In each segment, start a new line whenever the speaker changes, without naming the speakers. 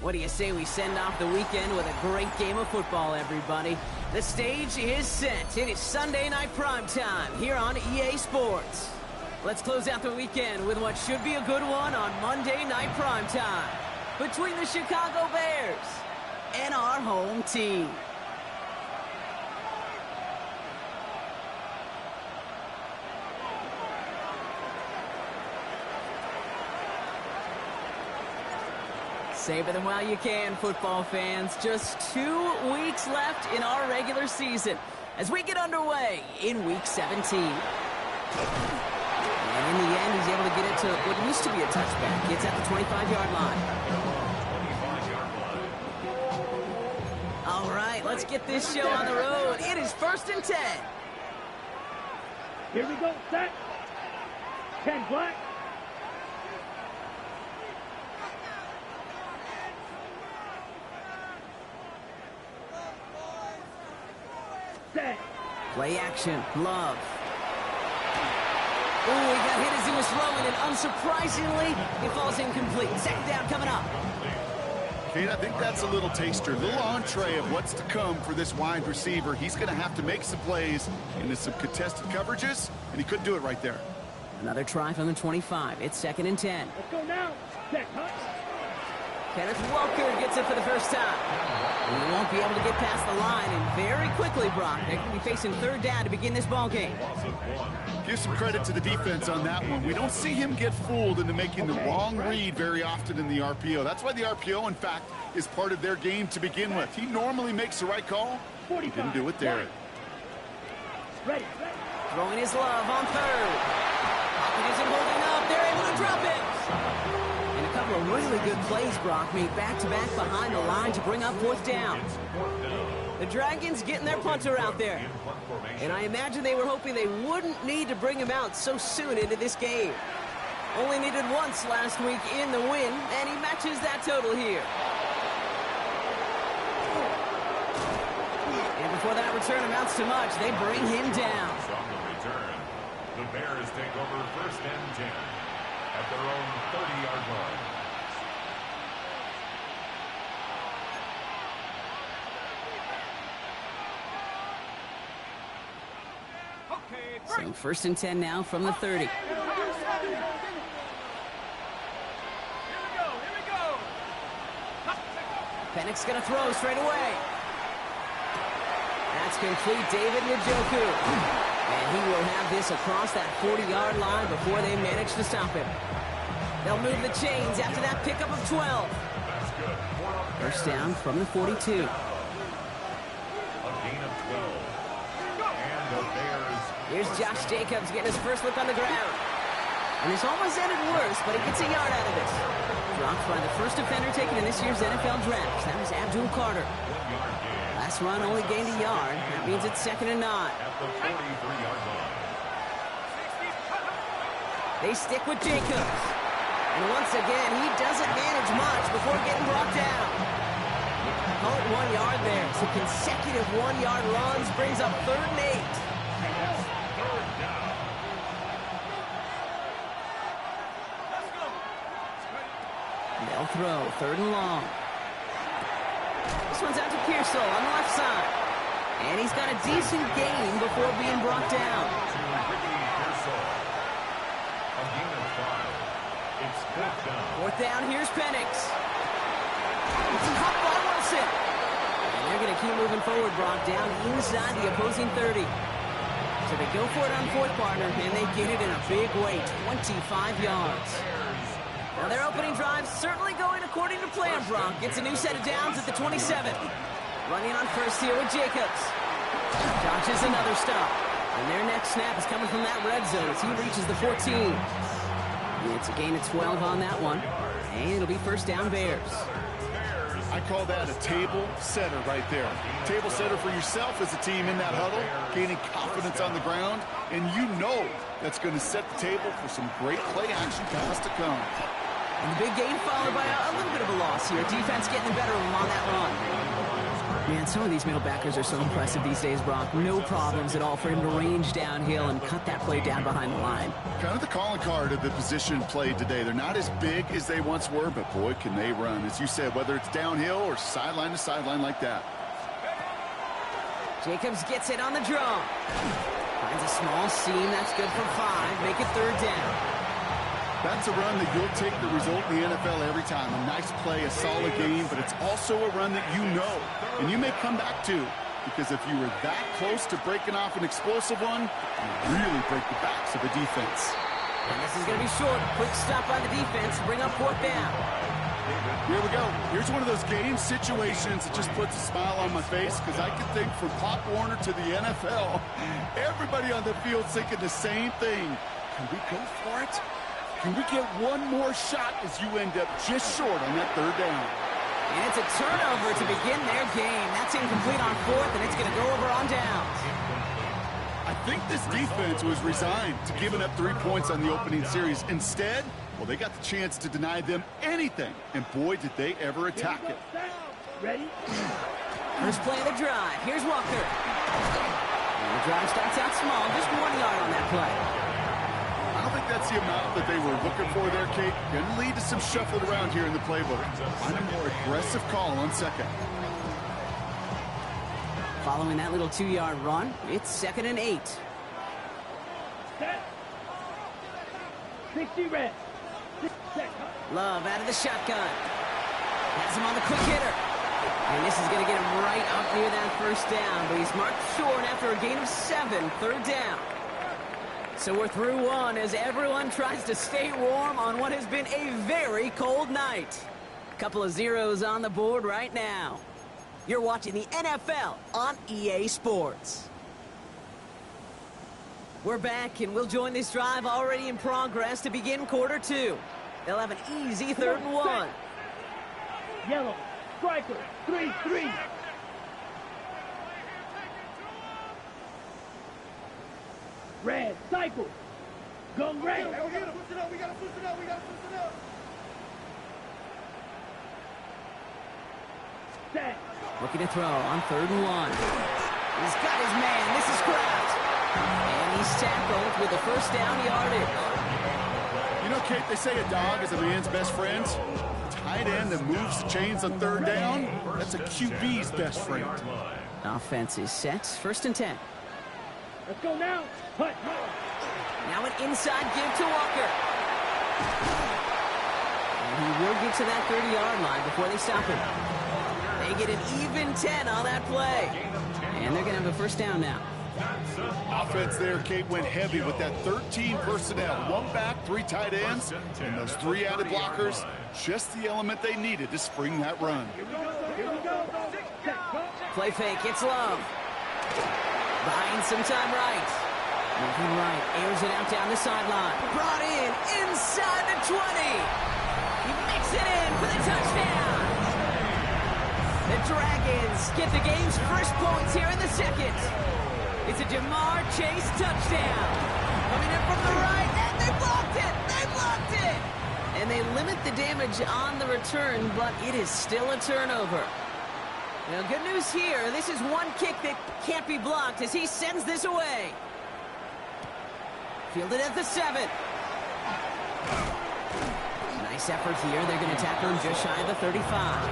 What do you say we send off the weekend with a great game of football, everybody? The stage is set. It is Sunday night primetime here on EA Sports. Let's close out the weekend with what should be a good one on Monday night primetime between the Chicago Bears and our home team. Savor them while you can, football fans. Just 2 weeks left in our regular season as we get underway in Week 17. And in the end, he's able to get it to what used to be a touchback. It's at the 25-yard line. All right, let's get this show on the road. It is 1st and 10.
Here we go, set. 10 black.
Play action, Love. Oh, he got hit as he was throwing, and unsurprisingly, it falls incomplete. 2nd down coming up.
Kate, I think that's a little taster, a little entree of what's to come for this wide receiver. He's going to have to make some plays into some contested coverages, and he couldn't do it right there.
Another try from the 25. It's 2nd and 10.
Let's go now. Set, huh?
Kenneth Walker gets it for the first time. And he won't be able to get past the line, and very quickly, Brock, they're going to be facing 3rd down to begin this ball game.
Give some credit to the defense on that one. We don't see him get fooled into making the wrong read very often in the RPO. That's why the RPO, in fact, is part of their game to begin with. He normally makes the right call. He didn't do it there.
Ready.
Throwing his Love on 3rd. Hopkins isn't holding up. They're able to drop it. And a couple of really good plays, Brock, made back-to-back behind the line to bring up 4th down. The Dragons getting their punter out there. And I imagine they were hoping they wouldn't need to bring him out so soon into this game. Only needed once last week in the win, and he matches that total here. And before that return amounts to much, they bring him down.
On the return, the Bears take over 1st and 10 at their own 30-yard line.
So 1st and 10 now from the 30.
Here we go.
Pennick's going to throw straight away. That's complete, David Njoku. And he will have this across that 40-yard line before they manage to stop him. They'll move the chains after that pickup of 12. 1st down from the 42.
A gain of 12. And the Bears.
Here's Josh Jacobs getting his first look on the ground. And this almost ended worse, but he gets a yard out of this. Dropped by the first defender taken in this year's NFL draft. That was Abdul Carter. Last run only gained a yard. That means it's 2nd and 9.
At the 43-yard line.
They stick with Jacobs. And once again, he doesn't manage much before getting brought down. Call it 1 yard there. So consecutive 1-yard runs brings up 3rd and 8. They'll throw 3rd and long. This one's out to Pearsall on the left side. And he's got a decent gain before being brought down.
To Ricky Pearsall. A gain of 5. It's 4th down.
4th down, here's Penix. It's caught by Wilson. And they're going to keep moving forward, Brock, down inside the opposing 30. So they go for it on 4th, partner, and they get it in a big way, 25 yards. Now their opening drive certainly going according to plan, Brock. Gets a new set of downs at the 27. Running on 1st here with Jacobs. Dodges another stop. And their next snap is coming from that red zone as he reaches the 14. It's a gain of 12 on that one. And it'll be 1st down Bears.
I call that a table setter right there. Table setter for yourself as a team in that huddle, gaining confidence on the ground, and you know that's going to set the table for some great play action pass to come.
And the big gain followed by a little bit of a loss here. Defense getting the better of him on that run. Man, some of these middle backers are so impressive these days, Brock. No problems at all for him to range downhill and cut that play down behind the line.
Kind of the calling card of the position played today. They're not as big as they once were, but boy, can they run. As you said, whether it's downhill or sideline to sideline like that.
Jacobs gets it on the draw. Finds a small seam. That's good for 5. Make it 3rd down.
That's a run that you'll take the result in the NFL every time. A nice play, a solid game, but it's also a run that you know and you may come back to, because if you were that close to breaking off an explosive one, you really break the backs of the defense.
And this is going to be short. Quick stop by the defense. Bring up 4th down.
Here we go. Here's one of those game situations that just puts a smile on my face, because I can think from Pop Warner to the NFL, everybody on the field's thinking the same thing. Can we go for it? Can we get one more shot as you end up just short on that 3rd down?
And it's a turnover to begin their game. That's incomplete on 4th, and it's going to go over on downs.
I think this defense was resigned to giving up 3 points on the opening series. Instead, well, they got the chance to deny them anything, and boy, did they ever attack it.
Ready?
First play of the drive. Here's Walker. And the drive starts out small, just 1 yard on that play.
I don't think that's the amount that they were looking for there, Kate. Going to lead to some shuffling around here in the playbook. Find a more aggressive call on 2nd.
Following that little 2-yard run, it's 2nd and 8.
Set. 60 red. Set.
Love out of the shotgun. Has him on the quick hitter. And this is going to get him right up near that 1st down, but he's marked short after a gain of 7, 3rd down. So we're through 1 as everyone tries to stay warm on what has been a very cold night. Couple of zeros on the board right now. You're watching the NFL on EA Sports. We're back, and we'll join this drive already in progress to begin quarter 2. They'll have an easy 3rd and 1.
Yellow. Striker. 3-3. Red, cycle. Go red.
We gotta push it up. We gotta push it up. We gotta push it up.
Set.
Looking to throw on 3rd and 1. He's got his man. This is Kraft. And he's tackled with the 1st down yardage.
You know, Kate, they say a dog is a man's best friend. Tight end that moves the chains on 3rd down, that's a QB's best friend.
Offense is set. 1st and 10.
Let's go now. Hut.
Now an inside give to Walker. And he will get to that 30-yard line before they stop him. They get an even 10 on that play. And they're going to have a 1st down now.
Offense there, Kate, went heavy with that 13 personnel. 1 back, 3 tight ends, and those 3 added blockers. Just the element they needed to spring that run.
Here we go.
Play fake. It's Love. Buying some time right. Moving right. Airs it out down the sideline. Brought in inside the 20. He makes it in for the touchdown. The Dragons get the game's first points here in the 2nd. It's a Jamar Chase touchdown. Coming in from the right, and they blocked it. They blocked it. And they limit the damage on the return, but it is still a turnover. Now, good news here. This is one kick that can't be blocked as he sends this away. Fielded at the 7. Nice effort here. They're going to tackle him just shy of the 35.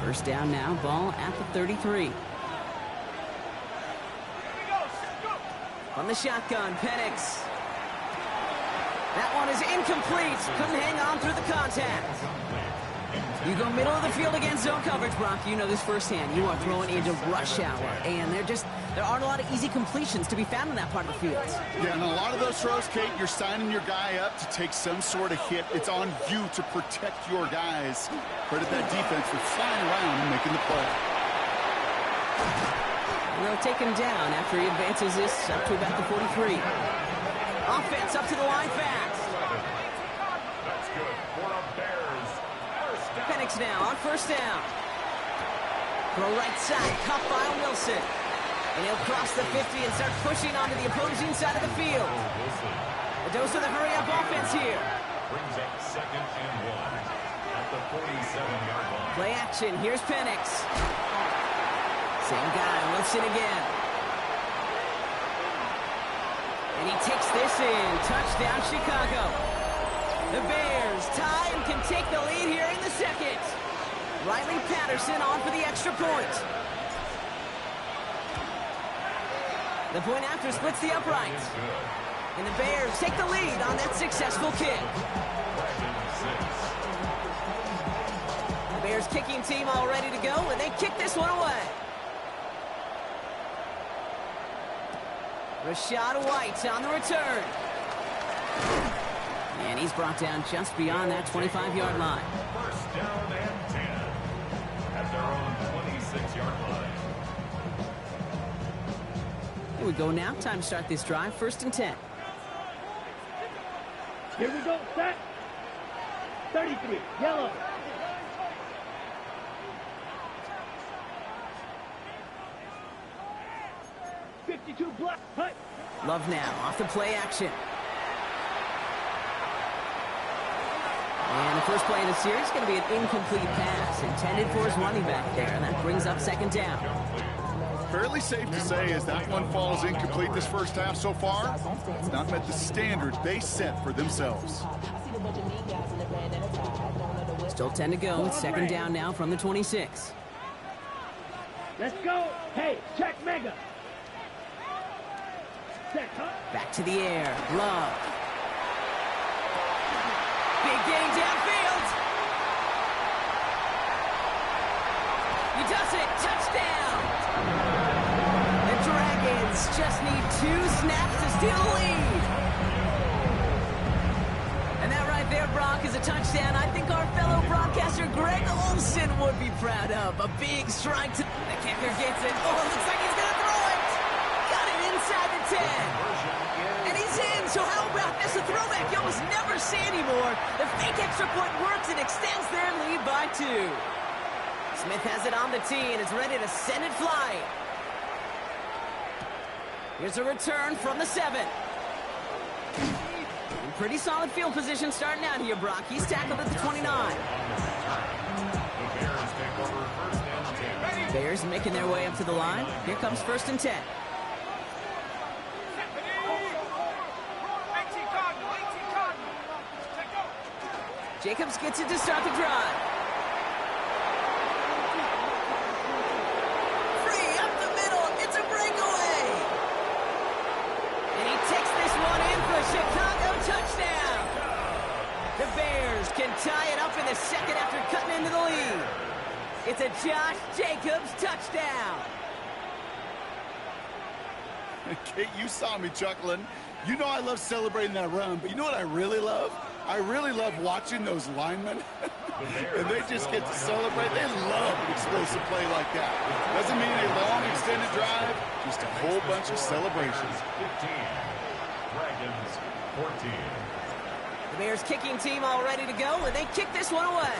First down now, ball at the 33. On the shotgun, Penix. That one is incomplete. Couldn't hang on through the contact. You go middle of the field against zone coverage, Brock. You know this firsthand. You are throwing into rush hour, and there aren't a lot of easy completions to be found in that part of the field.
Yeah, and a lot of those throws, Kate, you're signing your guy up to take some sort of hit. It's on you to protect your guys. Credit that defense for flying around and making the play.
And they'll take him down after he advances this up to about the 43. Offense up to the line fast.
That's good for the Bears. First down.
Penix now on 1st down. Throw right side, caught by Wilson. And he'll cross the 50 and start pushing onto the opposing side of the field. A dose of the hurry-up offense here.
brings up 2nd and 1 at the 47-yard line.
Play action. Here's Penix. Same guy. Wilson again. And he takes this in. Touchdown, Chicago. The Bears tie and can take the lead here in the second. Riley Patterson on for the extra point. The point after splits the uprights. And the Bears take the lead on that successful kick. The Bears kicking team all ready to go, and they kick this one away. Rashad White on the return. And he's brought down just beyond that 25-yard line.
First down and 10 at their own 26-yard line.
Here we go now. Time to start this drive. 1st and 10.
Here we go, set. 33, yellow. Black. Hut.
Love now off the play action. And the first play of the series is going to be an incomplete pass intended for his running back there. And that brings up 2nd down.
Fairly safe to say as that one falls incomplete this first half so far. It's not met the standards they set for themselves.
Still 10 to go. It's 2nd down now from the 26.
Let's go. Hey, check mega.
Back to the air. Love. Big gain downfield. He does it. Touchdown. The Dragons just need 2 snaps to steal the lead. And that right there, Brock, is a touchdown I think our fellow broadcaster Greg Olson would be proud of. A big strike to the kicker gets it. Oh, it looks like he's going to throw it. Got it inside the 10. And he's in, so how about this? A throwback you almost never see anymore. The fake extra point works and extends their lead by 2. Smith has it on the tee and is ready to send it flying. Here's a return from the 7. In pretty solid field position starting out here, Brock. He's tackled at the 29.
The Bears take over 1st and 10.
Bears making their way up to the line. Here comes 1st and 10. Jacobs gets it to start the drive. Free up the middle. It's a breakaway. And he takes this one in for a Chicago touchdown. The Bears can tie it up in the second after cutting into the lead. It's a Josh Jacobs touchdown.
Kate, you saw me chuckling. You know I love celebrating that run, but you know what I really love? I really love watching those linemen, and they just get to celebrate. They love an explosive play like that. Doesn't mean a long extended drive, just a whole bunch of celebrations.
15, Dragons 14.
The Bears kicking team all ready to go, and they kick this one away.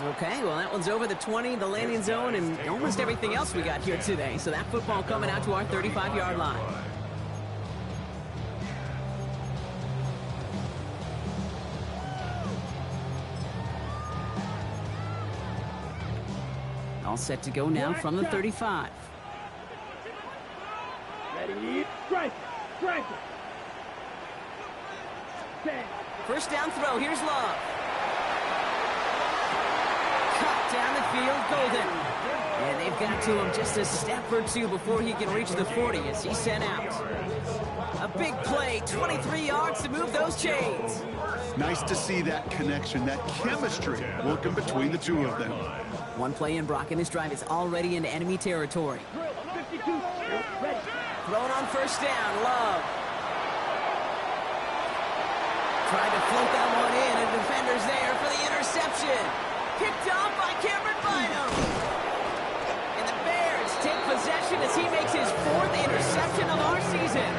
Okay, well, that one's over the 20, the landing zone, and almost everything else we got here today. So that football coming out to our 35-yard line. All set to go now from the 35.
Ready, strike, strike.
First down throw, here's Love. Cut down the field, Golden. And they've got to him just a step or 2 before he can reach the 40 as he's sent out. A big play, 23 yards to move those chains.
Nice to see that connection, that chemistry working between the two of them.
One play in, Brock, and this drive is already into enemy territory.
52, ready.
Thrown on first down, Love. Tried to float that one in, and defender's there for the interception. Picked off by Cameron Bynum. And the Bears take possession as he makes his 4th interception of our season.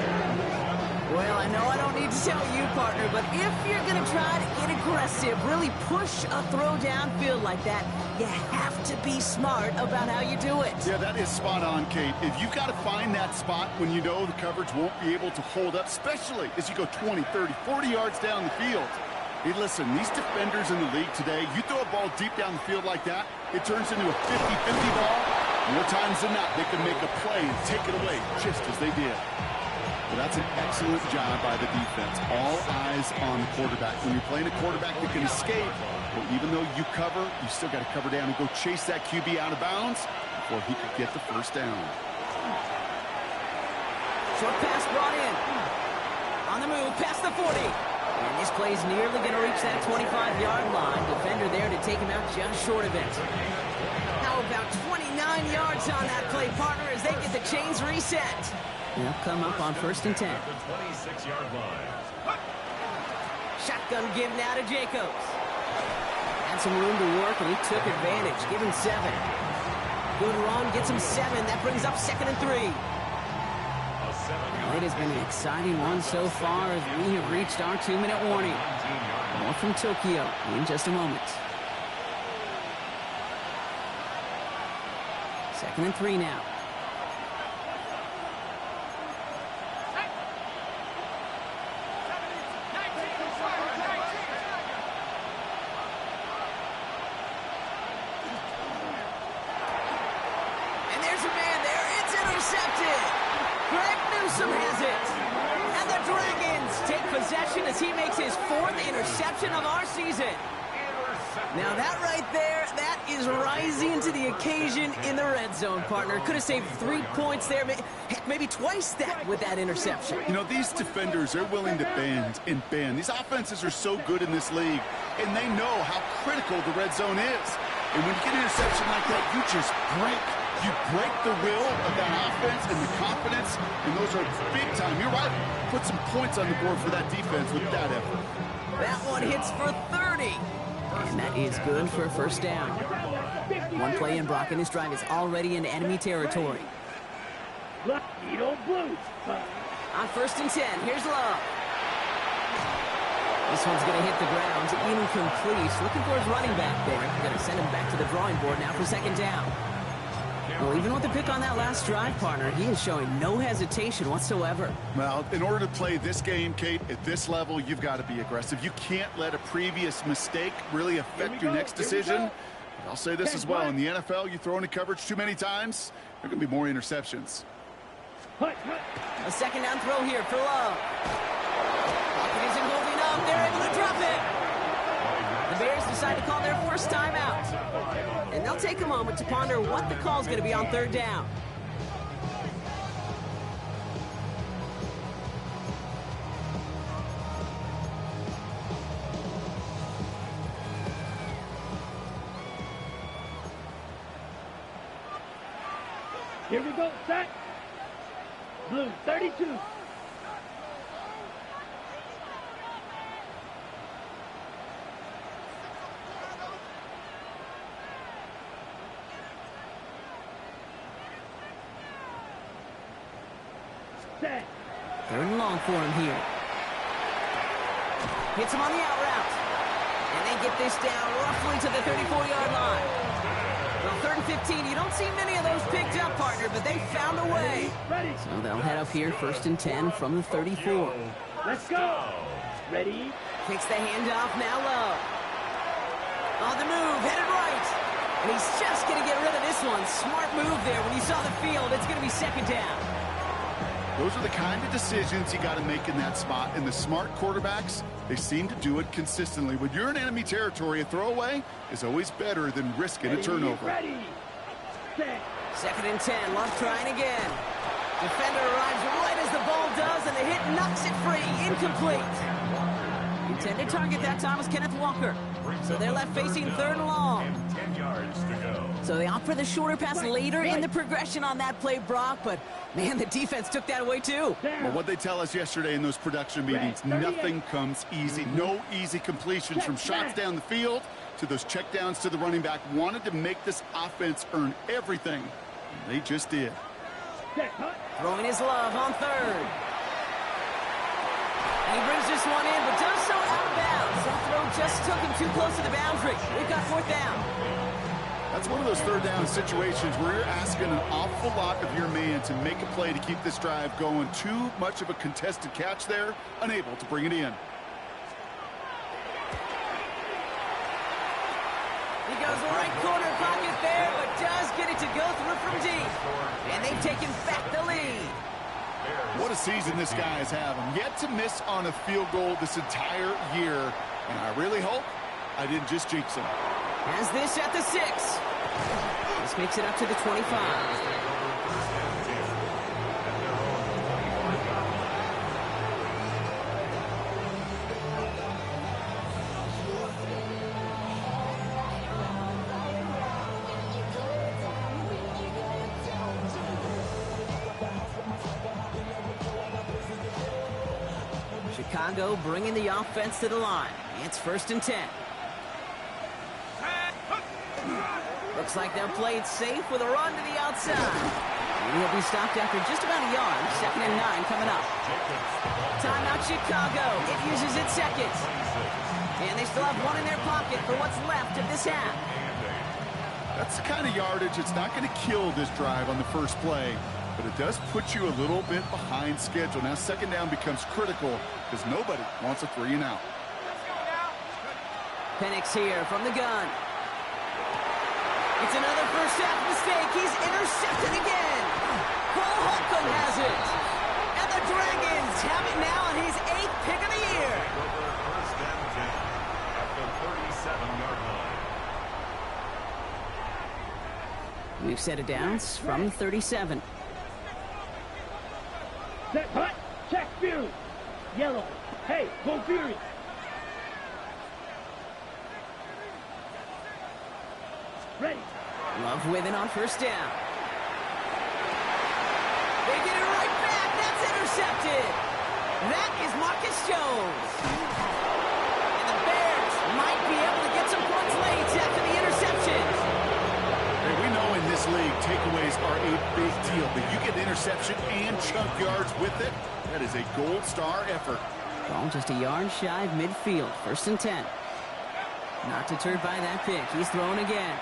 Well, I know I don't need to tell you, partner, but if you're going to try to get aggressive, really push a throw downfield like that, you have to be smart about how you do it.
Yeah, that is spot on, Kate. If you've got to find that spot when you know the coverage won't be able to hold up, especially as you go 20, 30, 40 yards down the field. Hey, listen, these defenders in the league today, you throw a ball deep down the field like that, it turns into a 50-50 ball. More times than not, they can make a play and take it away just as they did. Well, that's an excellent job by the defense. All eyes on the quarterback. When you're playing a quarterback that can escape, well, even though you cover, you still got to cover down and go chase that QB out of bounds before he could get the first down.
Short pass brought in. On the move, past the 40. And this play's nearly going to reach that 25-yard line. Defender there to take him out just short of it. How about 29 yards on that play, partner, as they get the chains reset? They'll come up on 1st and 10.
The 26-yard line.
Shotgun give now to Jacobs. Had some room to work, and he took advantage. Give him 7. Good run, gets him 7. That brings up 2nd and 3. It has been an exciting one so far as we have reached our 2-minute warning. More from Tokyo in just a moment. 2nd and 3 now. As he makes his 4th interception of our season. Now that right there, that is rising to the occasion in the red zone, partner. Could have saved 3 points there, maybe twice that with that interception.
You know, these defenders, they're willing to bend and bend. These offenses are so good in this league, and they know how critical the red zone is. And when you get an interception like that, you just break. You break the will of that offense and the confidence, and those are big time. You're right. Put some points on the board for that defense with that effort.
That one hits for 30. And that is good for a 1st down. One play in, Brock, and this drive is already in enemy territory.
You don't blue.
On 1st and 10, here's Love. This one's going to hit the ground, incomplete. Looking for his running back there. Going to send him back to the drawing board now for 2nd down. Well, even with the pick on that last drive, partner, he is showing no hesitation whatsoever.
Well, in order to play this game, Kate, at this level, you've got to be aggressive. You can't let a previous mistake really affect your next decision. But I'll say this as well. In the NFL, you throw into coverage too many times, there are going to be more interceptions.
A 2nd down throw here for Love. Pocket isn't holding up. They're able to drop it. The Bears decide to call their 1st timeout. And they'll take a moment to ponder what the call is going to be on 3rd down.
Here we go, set. Blue, 32. Set.
3rd and long for him here. Hits him on the out route. And they get this down roughly to the 34-yard line. Well, 3rd and 15, you don't see many of those picked up, partner, but they found a way.
Ready.
So they'll head up here 1st and 10 from the 34.
Let's go. Ready.
Takes the handoff, now Low. On the move, headed right. And he's just going to get rid of this one. Smart move there. When you saw the field, it's going to be 2nd down.
Those are the kind of decisions you got to make in that spot. And the smart quarterbacks, they seem to do it consistently. When you're in enemy territory, a throwaway is always better than risking a turnover.
Ready. Set.
2nd and 10, Love trying again. Defender arrives right as the ball does, and the hit knocks it free. Incomplete. Intended target that time was Kenneth Walker. So they're left facing 3rd and long.
10 yards to go.
So they opt for the shorter pass later in the progression on that play, Brock, but man, the defense took that away too.
Well, what they tell us yesterday in those production meetings, nothing comes easy. No easy completions from shots down the field to those checkdowns to the running back. Wanted to make this offense earn everything. And they just did.
Throwing his Love on 3rd. He brings this one in, but does so out of bounds. That throw just took him too close to the boundary. We've got fourth down.
That's one of those third down situations where you're asking an awful lot of your man to make a play to keep this drive going. Too much of a contested catch there, unable to bring it in.
He goes right corner pocket there, but does get it to go through from deep. And they've taken back the lead.
What a season this guy is having. Yet to miss on a field goal this entire year. And I really hope I didn't just jinx him.
Has this at the 6. This makes it up to the 25. Chicago bringing the offense to the line. It's 1st and 10. Looks like they'll play it safe with a run to the outside. And he'll be stopped after just about a yard. 2nd and 9 coming up. Timeout Chicago. It uses its seconds. And they still have one in their pocket for what's left of this half.
That's the kind of yardage it's not going to kill this drive on the first play. But it does put you a little bit behind schedule. Now 2nd down becomes critical because nobody wants a 3 and out.
Penix here from the gun. It's another first half mistake. He's intercepted again. Cole Holcomb has it. And the Dragons have it now on his 8th pick of the year.
First and 10 at the 37-yard line.
We've set it down from 37.
Set, hut, check, Fury. Yellow. Hey, go Fury. Ready.
Love with it on 1st down. They get it right back. That's intercepted. That is Marcus Jones. And the Bears might be able to get some points late after the interception.
Hey, we know in this league, takeaways are a big deal. But you get interception and chunk yards with it, that is a gold star effort.
Ball just a yard shy of midfield. 1st and 10. Not deterred by that pick. He's throwing again.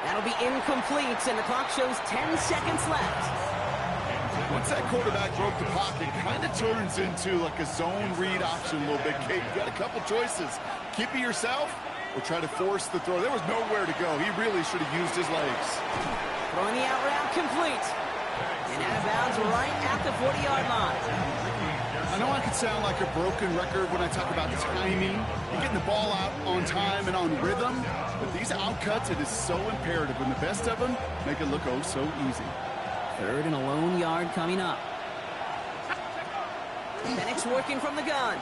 That'll be incomplete, and the clock shows 10 seconds left.
Once that quarterback broke the pocket, it kind of turns into like a zone read option a little bit. Kate, you got a couple choices. Keep it yourself or try to force the throw. There was nowhere to go. He really should have used his legs.
Throwing the out route complete. And out of bounds right at the 40-yard line.
I know I could sound like a broken record when I talk about timing and getting the ball out on time and on rhythm, but these outcuts, it is so imperative, and the best of them make it look oh so easy.
3rd and a lone yard coming up. Penix working from the gun.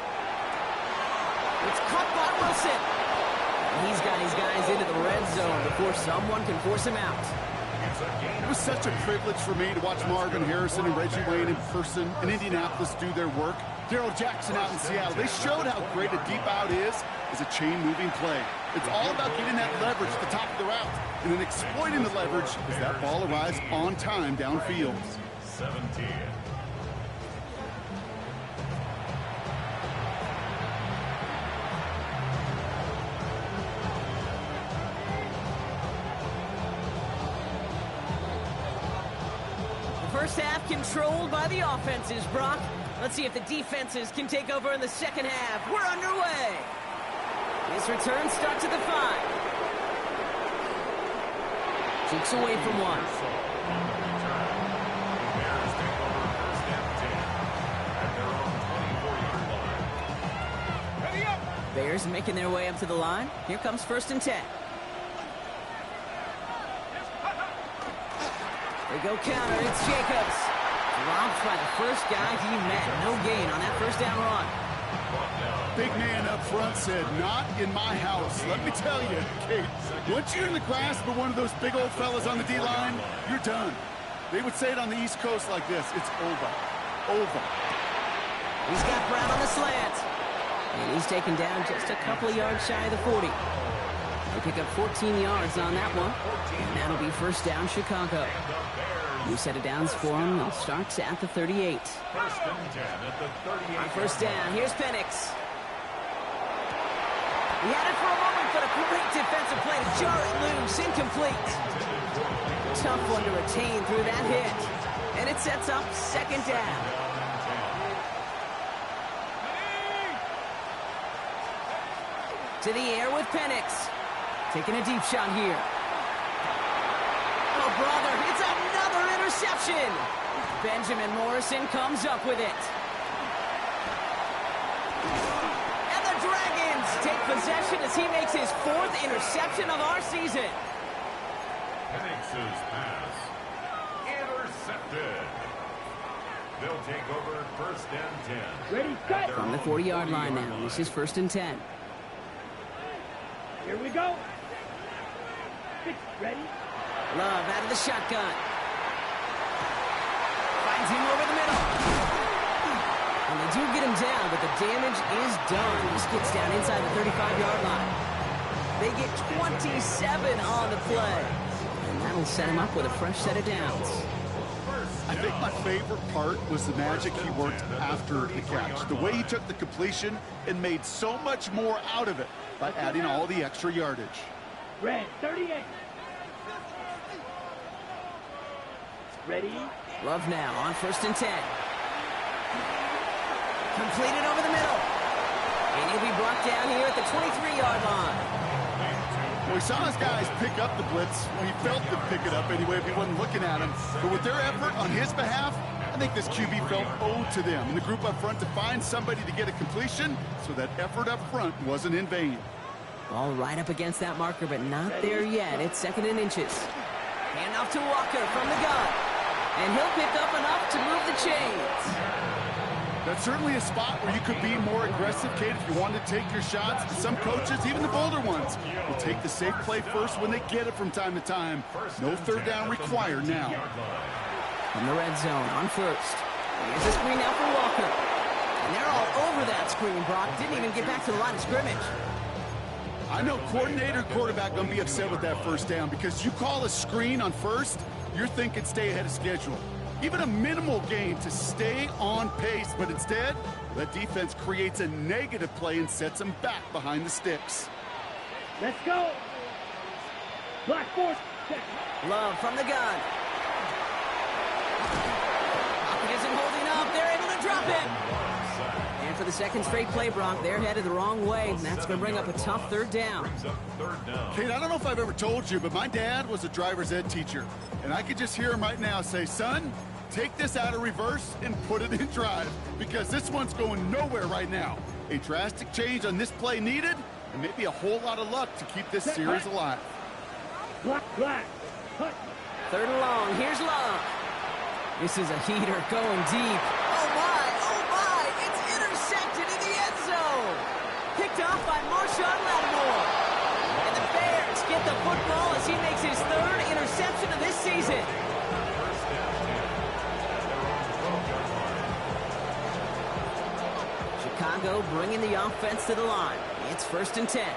It's caught by Wilson. And he's got his guys into the red zone before someone can force him out.
It was such a privilege for me to watch Marvin Harrison and Reggie Wayne in person in Indianapolis do their work. Darryl Jackson out in Seattle. They showed how great a deep out is as a chain-moving play. It's all about getting that leverage at the top of the route and then exploiting the leverage as that ball arrives on time downfield.
17.
First half controlled by the offenses, Brock. Let's see if the defenses can take over in the 2nd half. We're underway. His return starts at the 5. Cheeks away from one.
Bears take over 1st and 10 at their own 24-yard line. Ready up!
Bears making their way up to the line. Here comes 1st and 10. They go counter. It's Jacobs. Dropped by the first guy he met. No gain on that 1st down run.
Big man up front said, not in my house. Let me tell you, Kate, once you're in the grasp of one of those big old fellas on the D-line, you're done. They would say it on the East Coast like this. It's over. Over.
He's got Brown on the slant. And he's taken down just a couple of yards shy of the 40. They pick up 14 yards on that one. And that'll be 1st down Chicago.
And the Bears
New set of downs for him. It starts at the 38.
First and 10 at the 38.
On first down, here's Penix. He had it for a moment, but a great defensive play to jar it loose. Incomplete. Tough one to retain through that hit. And it sets up second down. To the air with Penix. Taking a deep shot here. Oh, brother, it's another interception. Benjamin Morrison comes up with it. And the Dragons take possession as he makes his 4th interception of our season.
Penix's pass intercepted. They'll take over first and 10.
Ready, set.
From the 40-yard line now. This is first and 10.
Here we go. Ready?
Love out of the shotgun. Finds him over the middle. And they do get him down, but the damage is done. He gets down inside the 35-yard line. They get 27 on the play. And that'll set him up with a fresh set of downs.
I think my favorite part was the magic he worked after the catch. The way he took the completion and made so much more out of it by adding all the extra yardage.
Red, 38. Ready?
Love now on first and 10. Completed over the middle. And he'll be brought down here at the 23-yard line.
Well, he saw his guys pick up the blitz. Well, he felt them pick it up anyway if he wasn't looking at him. But with their effort on his behalf, I think this QB felt owed to them and the group up front to find somebody to get a completion, so that effort up front wasn't in vain.
Ball right up against that marker, but not there yet. It's 2nd and inches. Hand off to Walker from the gun. And he'll pick up enough to move the chains.
That's certainly a spot where you could be more aggressive, Kate, if you wanted to take your shots. Some coaches, even the bolder ones, will take the safe play first when they get it from time to time. No third down required now.
From the red zone on first. Here's a screen now for Walker. And they're all over that screen, Brock. Didn't even get back to the line of scrimmage.
I know coordinator quarterback going to be upset with that first down because you call a screen on first, you're thinking stay ahead of schedule. Even a minimal gain to stay on pace, but instead, that defense creates a negative play and sets them back behind the sticks.
Let's go. Black force. Check.
Love from the gun. Pocket isn't holding up. They're able to drop it. And for the second straight play, Brock, they're headed the wrong way, and that's going to bring up a tough third down.
Kate, I don't know if I've ever told you, but my dad was a driver's ed teacher, and I could just hear him right now say, son, take this out of reverse and put it in drive, because this one's going nowhere right now. A drastic change on this play needed, and maybe a whole lot of luck to keep this series alive.
Black. Cut.
3rd and long. Here's Love. This is a heater going deep. Oh, my. It's intercepted in the end zone. Picked off by Marshawn Lattimore. And the Bears get the football as he makes his 3rd interception of this season. Chicago bringing the offense to the line. It's 1st and 10.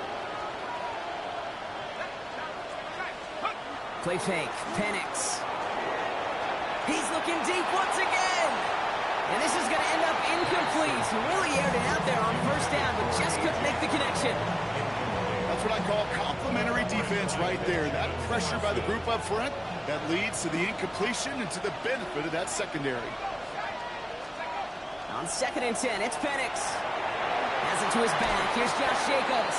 Play fake. Penix. He's looking deep once again. And this is going to end up incomplete. Willie aired it out there on first down, but just couldn't make the connection.
That's what I call complimentary defense right there. That pressure by the group up front, that leads to the incompletion and to the benefit of that secondary.
On 2nd and 10, it's Penix. Has it to his back. Here's Josh Jacobs.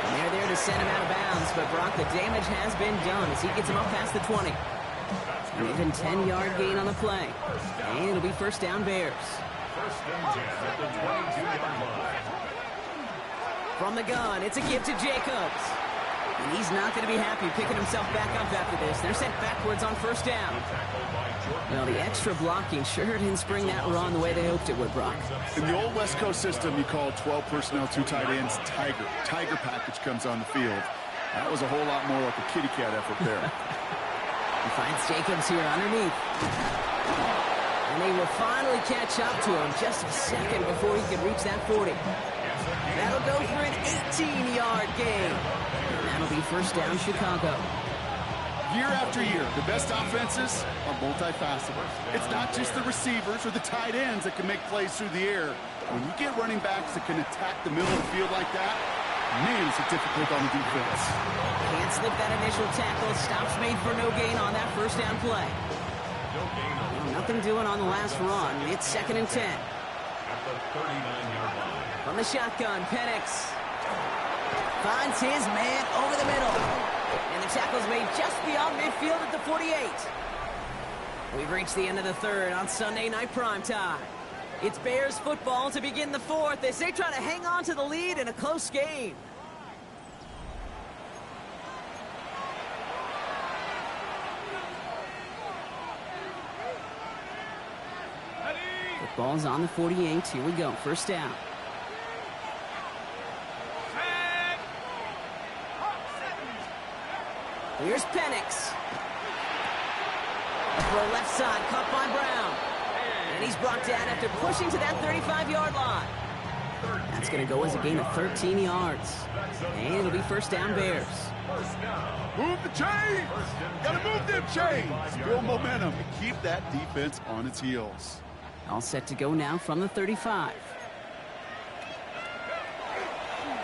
And they're there to send him out of bounds, but Brock, the damage has been done as he gets him up past the 20. An even 10-yard gain on the play. And it'll be first down Bears.
First and 10 at the 22-yard line.
From the gun, it's a give to Jacobs. And he's not going to be happy picking himself back up after this. They're sent backwards on first down. Well, the extra blocking sure didn't spring that run the way they hoped it would, Brock.
In the old West Coast system, you call 12 personnel, 2 tight ends, Tiger. Tiger package comes on the field. That was a whole lot more like a kitty cat effort there.
He finds Jacobs here underneath. And they will finally catch up to him just a second before he can reach that 40. That'll go for an 18-yard gain. And that'll be first down Chicago.
Year after year, the best offenses are multifaceted. It's not just the receivers or the tight ends that can make plays through the air. When you get running backs that can attack the middle of the field like that, man, it's difficult on the defense.
Can't slip that initial tackle. Stops made for no gain on that first down play. Nothing doing on the last run. It's 2nd and 10.
At the 39-yard line.
From the shotgun, Penix finds his man over the middle. And the tackle's made just beyond midfield at the 48. We've reached the end of the third on Sunday Night Primetime. It's Bears football to begin the fourth as they try to hang on to the lead in a close game. Football's on the 48. Here we go. First down. Here's Penix. Throw left side, caught by Brown. And he's brought down after pushing to that 35-yard line. That's going to go as a gain of 13 yards. And it'll be first down Bears.
Move the chains! Gotta move them chains! Build momentum and keep that defense on its heels.
All set to go now from the 35.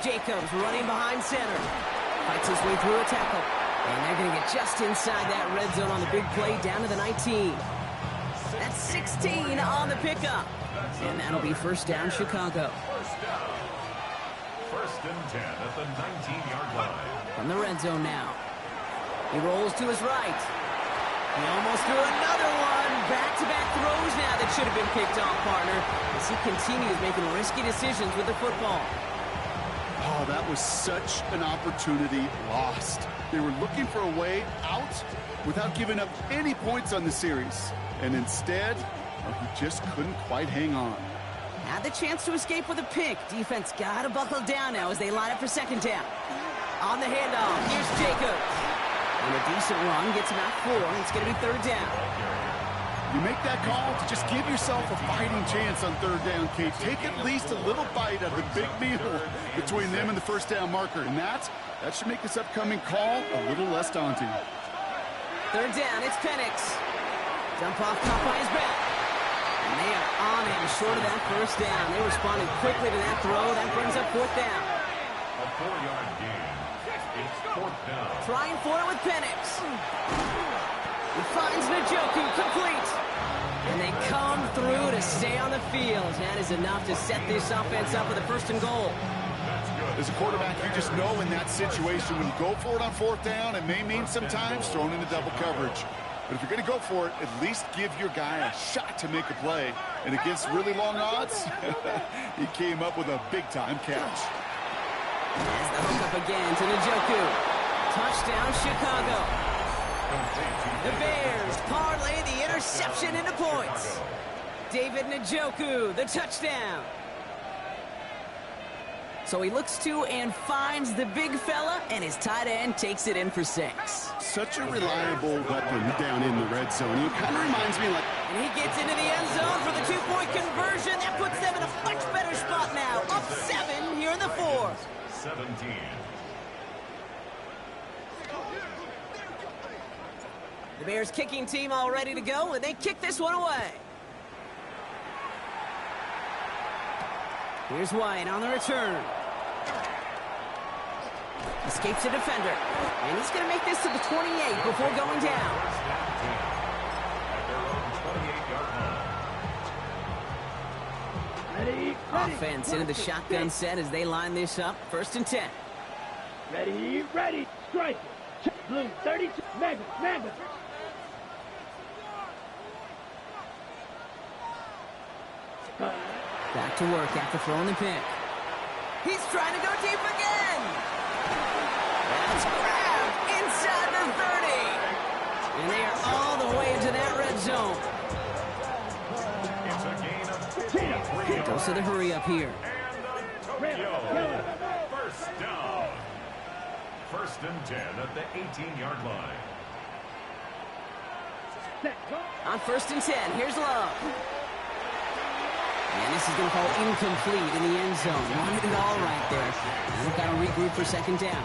Jacobs running behind center. Fights his way through a tackle. And they're going to get just inside that red zone on the big play down to the 19. That's 16 on the pickup. And that'll be first down Chicago.
First and 10 at the 19-yard line.
From the red zone now. He rolls to his right. He almost threw another one. Back-to-back throws now that should have been picked off, partner, as he continues making risky decisions with the football.
Oh, that was such an opportunity lost. They were looking for a way out without giving up any points on the series. And instead, he just couldn't quite hang on.
Had the chance to escape with a pick. Defense got to buckle down now as they line up for second down. On the handoff, here's Jacobs. And a decent run gets him out 4. It's going to be third down.
You make that call to just give yourself a fighting chance on third down, Kate. Take at least a little bite of the big meal between them and the first down marker. And that should make this upcoming call a little less daunting.
Third down, it's Penix. Jump off, caught by his back. And they are on him short of that first down. They responded quickly to that throw. That brings up fourth down.
A 4-yard gain. It's fourth down.
Trying for it with Penix. He finds Njoku complete. And they come through to stay on the field. That is enough to set this offense up with a first and goal.
As a quarterback, you just know in that situation when you go for it on fourth down, it may mean sometimes thrown into double coverage. But if you're going to go for it, at least give your guy a shot to make a play. And against really long odds, he came up with a big-time catch.
As the hook up again to Njoku. Touchdown, Chicago. The Bears parlay the interception into points. David Njoku, the touchdown. So he looks to and finds the big fella, and his tight end takes it in for 6.
Such a reliable weapon down in the red zone. It kind of reminds me like...
And he gets into the end zone for the 2-point conversion. That puts them in a much better spot now. Up 7 here in the 4th.
17.
The Bears kicking team all ready to go, and they kick this one away. Here's White on the return. Escapes a defender. And he's going to make this to the 28 before going down.
Ready,
Offense into the shotgun set as they line this up. First and 10.
Ready, strike. Blue, 32, mega.
Back to work after throwing the pick. He's trying to go deep again. That's grabbed inside the 30. And they are all the way into that red zone.
It's a gain of 53.
Goes to the hurry up here.
And Tokyo. First down. First and 10 at the 18-yard line.
On first and 10, here's Love. And this is going to fall incomplete in the end zone. Wanted it all right there. And they've got to regroup for second down.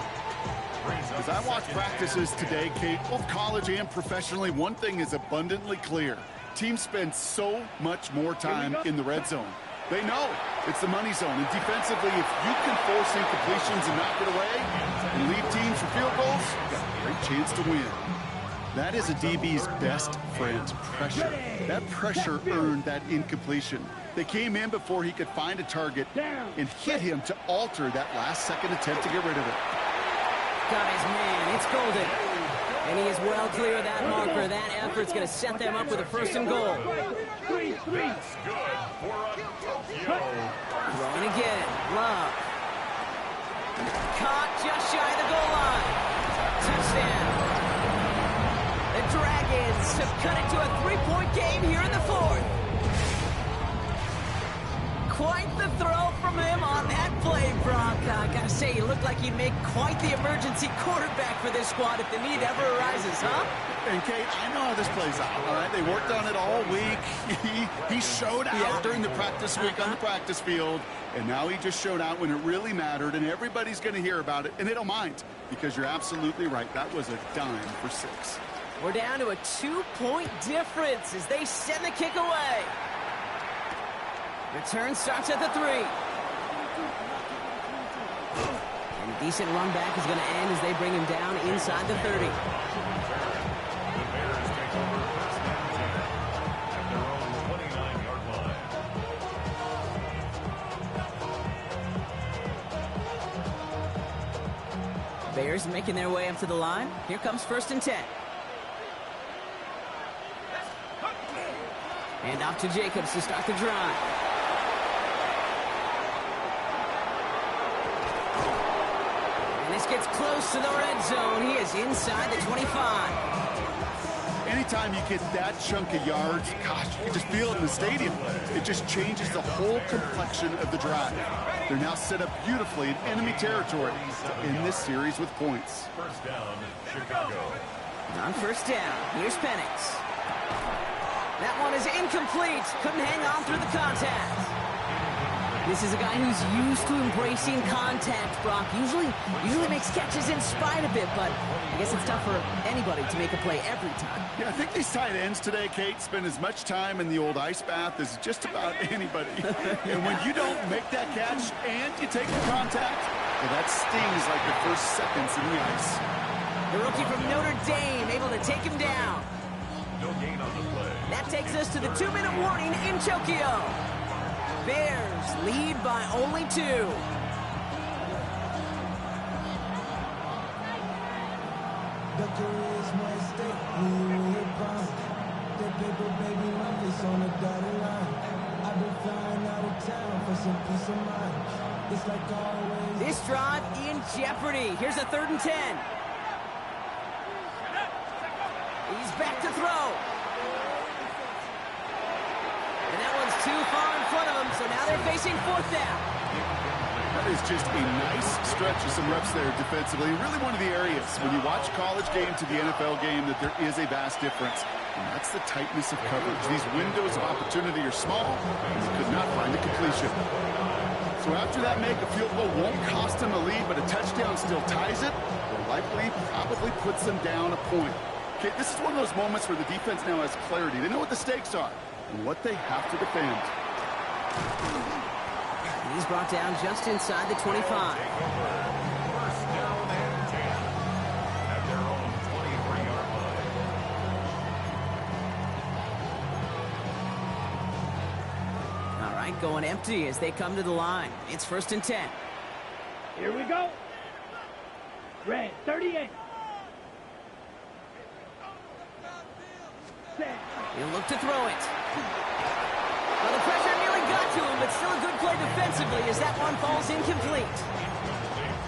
As I watch practices today, Kate, both college and professionally, one thing is abundantly clear. Teams spend so much more time in the red zone. They know it's the money zone. And defensively, if you can force incompletions and knock it away and lead teams for field goals, you've got a great chance to win. That is a DB's best friend, pressure. That pressure earned that incompletion. They came in before he could find a target and hit him to alter that last-second attempt to get rid of it.
Got his man. It's Golden. And he is well clear of that marker. That effort's going to set them up with a first and goal.
That's good for a Tokyo.
Throwing again. Love. Caught just shy of the goal line. Touchdown. The Dragons have cut it to a 3-point game here in the fourth. Quite the throw from him on that play, Brock. I gotta say, he looked like he'd make quite the emergency quarterback for this squad if the need ever arises, huh?
And Kate, I know how this plays out, all right? They worked on it all week. He showed out during the practice week on the practice field, and now he just showed out when it really mattered, and everybody's going to hear about it, and they don't mind, because you're absolutely right. That was a dime for 6.
We're down to a 2-point difference as they send the kick away. Return starts at the 3. And a decent run back is going to end as they bring him down inside the 30.
The Bears take over first and 10 at their own 29-yard line.
Bears making their way up to the line. Here comes first and 10. And off to Jacobs to start the drive. This gets close to the red zone. He is inside the 25.
Anytime you get that chunk of yards, gosh, you can just feel it in the stadium. It just changes the whole complexion of the drive. They're now set up beautifully in enemy territory to end this series with points.
First down, Chicago.
On first down, here's Penix. That one is incomplete. Couldn't hang on through the contact. This is a guy who's used to embracing contact, Brock. Usually makes catches in spite of it, but I guess it's tough for anybody to make a play every time.
Yeah, I think these tight ends today, Kate, spend as much time in the old ice bath as just about anybody. And when you don't make that catch and you take the contact, well, that stings like the first seconds in the ice.
The rookie from Notre Dame able to take him down.
No gain on the play.
That takes us to the 2-minute warning in Tokyo. Bears lead by only 2. This drive in jeopardy. Here's a 3rd and 10. He's back to throw. And that one's too far in front of him, so now they're facing 4th down.
That is just a nice stretch of some reps there defensively. Really one of the areas when you watch college game to the NFL game that there is a vast difference. And that's the tightness of coverage. These windows of opportunity are small, and he could not find a completion. So after that make, a field goal won't cost him a lead, but a touchdown still ties it, or likely probably puts them down a point. Okay, this is one of those moments where the defense now has clarity. They know what the stakes are and what they have to defend.
He's brought down just inside the 25.
First down and 10 at their own 23-yard line.
All right, going empty as they come to the line. It's 1st and 10.
Here we go. Red 38. Set.
He'll look to throw it. Well, the pressure nearly got to him, but still a good play defensively as that one falls incomplete.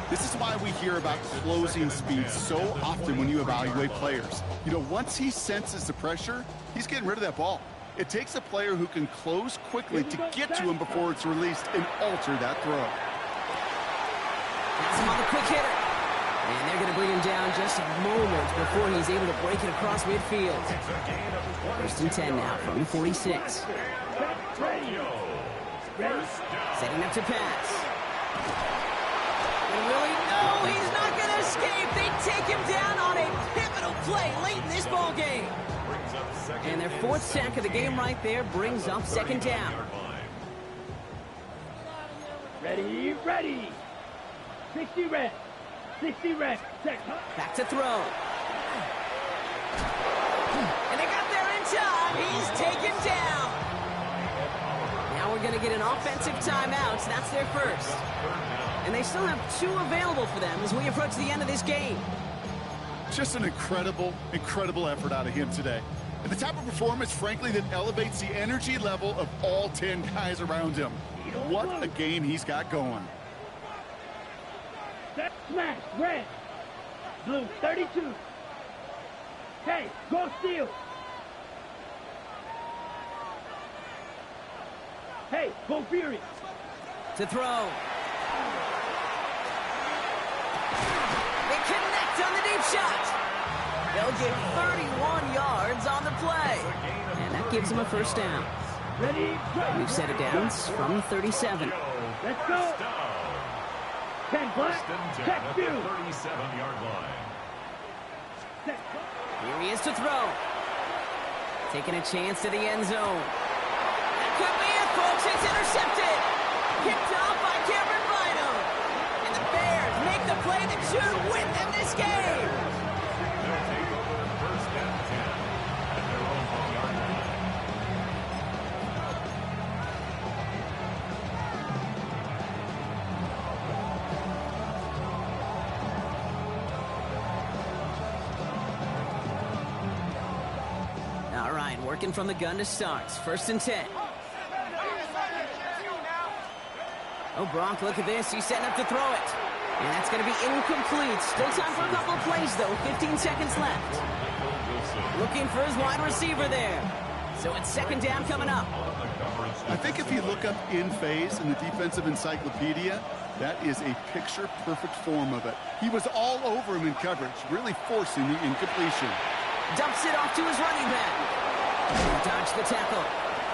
This is why we hear about closing speed so often when you evaluate players. You know, once he senses the pressure, he's getting rid of that ball. It takes a player who can close quickly to get to him before it's released and alter that throw.
That's him on the quick hitter. And they're going to bring him down just a moment before he's able to break it across midfield. 1st and 10 now from the 46. Setting up to pass. And Willie, no, he's not going to escape. They play late in this ball game. And their fourth sack of the game right there brings up second down.
Ready, ready. 60 reps. 60 reps. Check.
Back to throw. And they got there in time. He's taken down. Now we're going to get an offensive timeout. That's their first. And they still have 2 available for them as we approach the end of this game.
Just an incredible, incredible effort out of him today. And the type of performance, frankly, that elevates the energy level of all 10 guys around him. What a game he's got going.
Smash, red. Blue, 32. Hey, go steal. Hey, go Fury.
To throw. They connect on the deep shot. They'll get 31 yards on the play. And that gives them a first down.
Ready, go.
We've set it down from 37.
Let's go. 10 black. Check view.
37-yard line.
Here he is to throw. Taking a chance to the end zone. That could be it, folks. It's intercepted. Picked off by Cameron Bynum. And the Bears make the play that should win them this game.
They'll take over first and 10 at their own 1-yard line.
All right, working from the gun to start. First and 10. Oh, Bronk, look at this. He's setting up to throw it. And that's going to be incomplete. Still time for a couple of plays, though. 15 seconds left. Looking for his wide receiver there. So it's second down coming up.
I think if you look up in phase in the defensive encyclopedia, that is a picture-perfect form of it. He was all over him in coverage, really forcing the incompletion.
Dumps it off to his running back. Dodge the tackle.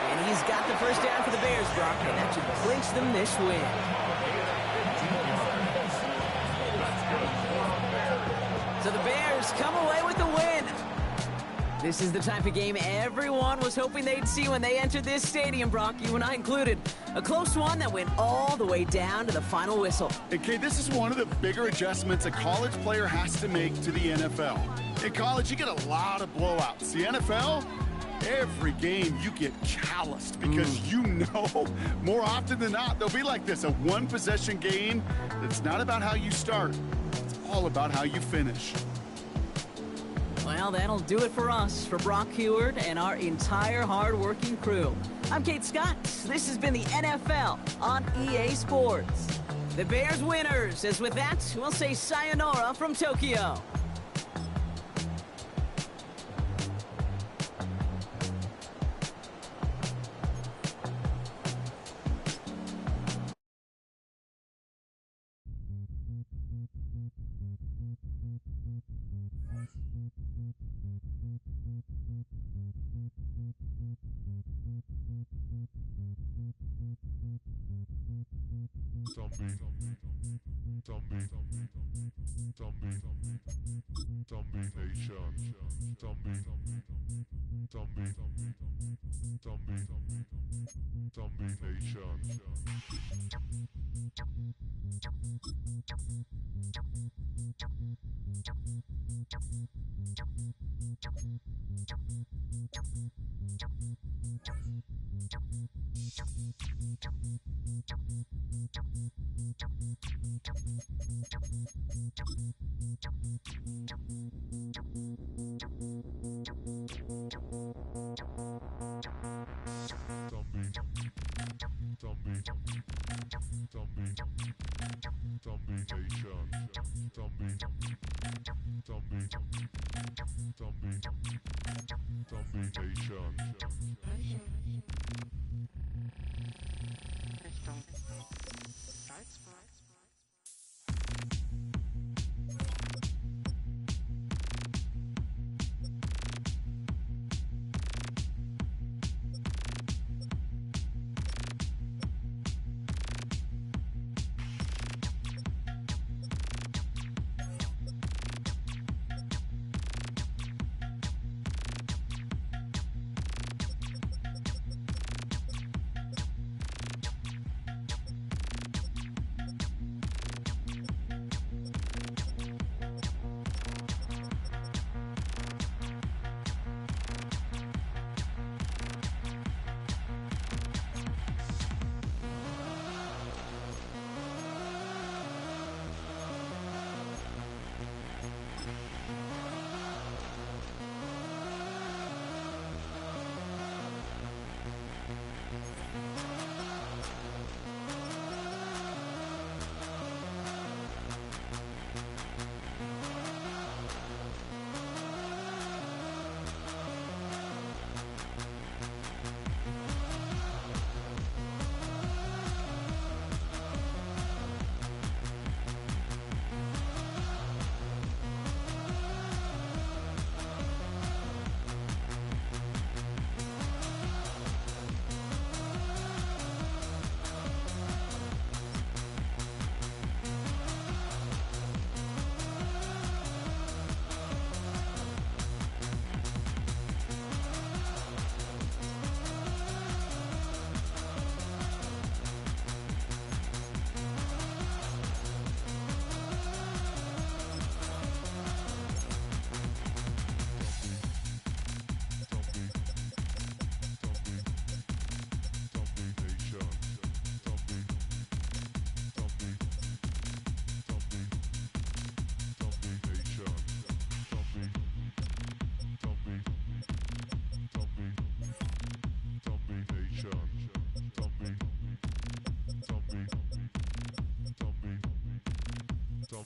And he's got the first down for the Bears, Brock, and that should clinch them this win. So the Bears come away with the win. This is the type of game everyone was hoping they'd see when they entered this stadium, Brock, you and I included. A close one that went all the way down to the final whistle.
Okay, this is one of the bigger adjustments a college player has to make to the NFL. In college, you get a lot of blowouts. The NFL, every game you get calloused because you know more often than not they'll be like this, a one-possession game that's not about how you start. It's all about how you finish.
Well, that'll do it for us, for Brock Heward and our entire hard-working crew. I'm Kate Scott. This has been the NFL on EA Sports. The Bears winners, as with that, we'll say sayonara from Tokyo.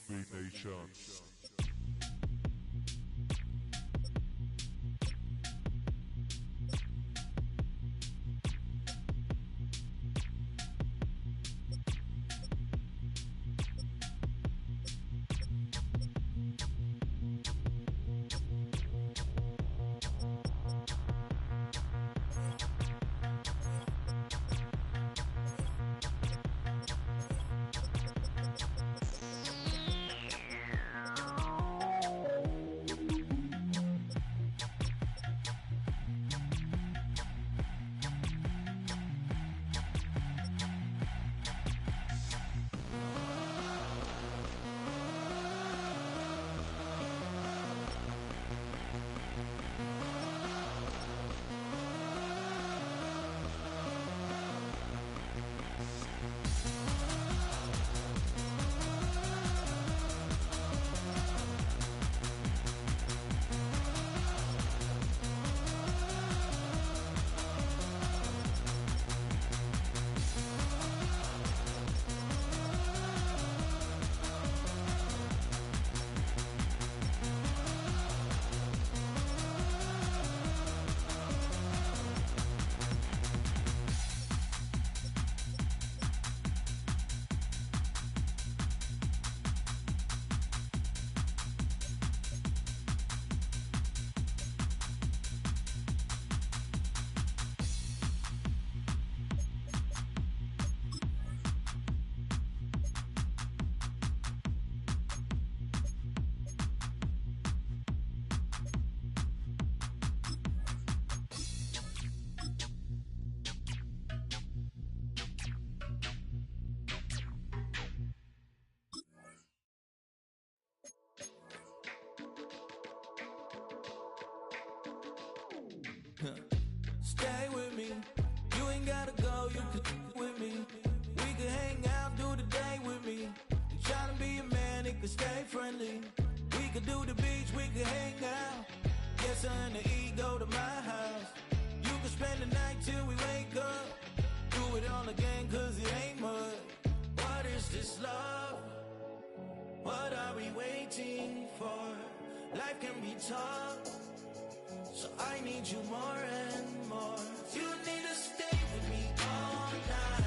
Beat Nation.
Stay with me, you ain't gotta go, you can with me. We could hang out, do the day with me. I'm trying to be a man, it could stay friendly. We could do the beach, we could hang out. Yes, and the E go to my house. You can spend the night till we wake up. Do it all again, cause it ain't mud. What is this love? What are we waiting for? Life can be tough, so I need you more and more. You need to stay with me all night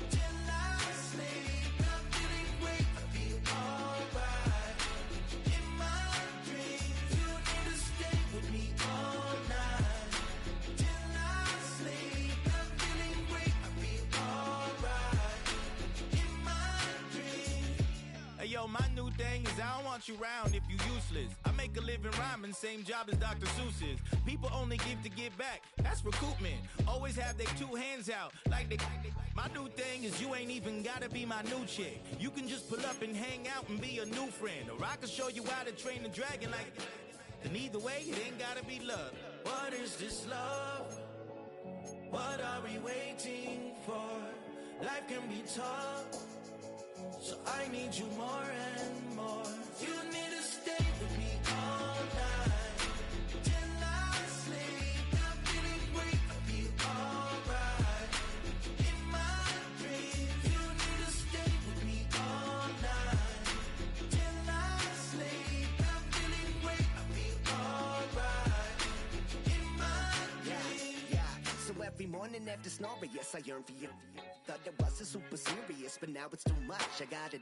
till I sleep. I'm feeling great, I feel alright. In my dreams, you need to stay with me all night till I sleep. I'm feeling great, I feel alright. In my dreams.
Hey yo, my new thing is I don't want you round if you useless. I make a living rhyming, same job as Dr. Seuss's. People only give to get back, that's recoupment. Always have their two hands out, like they. My new thing is you ain't even gotta be my new chick. You can just pull up and hang out and be a new friend. Or I can show you how to train the dragon like. And either way, it ain't gotta be love.
What is this love? What are we waiting for? Life can be tough, so I need you more and more. You need to stay with me all night till I sleep. I'm feeling great, I feel alright. In my dreams, you need to stay with me all night till I sleep. I'm feeling great, I feel alright. In my dreams.
Yeah. So every morning after snoring, yes, I yearn for you. Thought it wasn't super serious, but now it's too much. I gotta